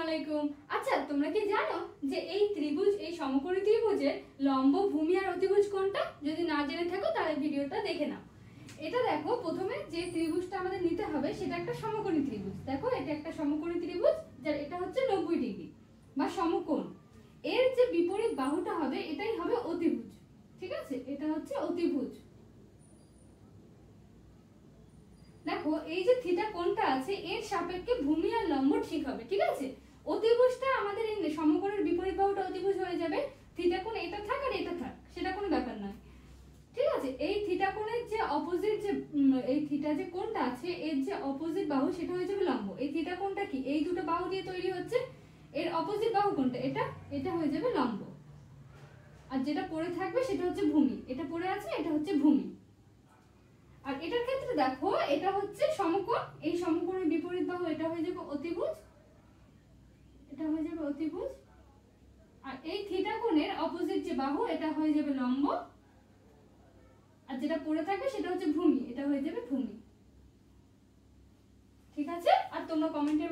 আলাইকুম। আচ্ছা, তোমরা কি জানো যে এই ত্রিভুজ, এই সমকোণী ত্রিভুজের লম্ব, ভূমি আর অতিভুজ কোনটা? যদি না জেনে থাকো তাহলে ভিডিওটা দেখে নাও। এটা দেখো, প্রথমে যে ত্রিভুজটা আমাদের নিতে হবে সেটা একটা সমকোণী ত্রিভুজ। দেখো, এটা একটা সমকোণী ত্রিভুজ, যার এটা হচ্ছে 90 ডিগ্রি বা সমকোণ। এর যে বিপরীত বাহুটা হবে এটাই হবে অতিভুজ। ঠিক আছে, এটা হচ্ছে অতিভুজ। দেখো, এই যে থিটা কোণটা আছে এর সাপেক্ষে ভূমি আর লম্ব ঠিক হবে। ঠিক আছে, অতিভুজটা আমাদের এই সমকোণের বিপরীত বাহুটা অতিভুজ হয়ে যাবে। থিটা কোণ এটা থাক আর এটা থাক, সেটা কোনো ব্যাপার নয়। ঠিক আছে, এই থিটা কোণের যে অপোজিট, যে এই থিটা যে কোণটা আছে এর যে অপোজিট বাহু সেটা হয়ে যাবে লম্ব। এই থিটা কোণটা কি এই দুটো বাহু দিয়ে তৈরি হচ্ছে, এর অপোজিট বাহু কোণটা এটা, এটা হয়ে যাবে লম্ব। আর যেটা পড়ে থাকবে সেটা হচ্ছে ভূমি। এটা পড়ে আছে, এটা হচ্ছে ভূমি। আর এটার ক্ষেত্রে দেখো, এটা হচ্ছে সমকোণ, এই সমকোণের বিপরীত বাহু এটা হয়ে যাবে অতিভুজ, এটা হয়ে যাবে অতিভুজ। আর এই থিটা কোণের অপোজিট যে বাহু এটা হয়ে যাবে লম্ব, আর যেটা পড়ে থাকবে সেটা হচ্ছে ভূমি, এটা হয়ে যাবে ভূমি। ঠিক আছে, আর তোমরা কমেন্টে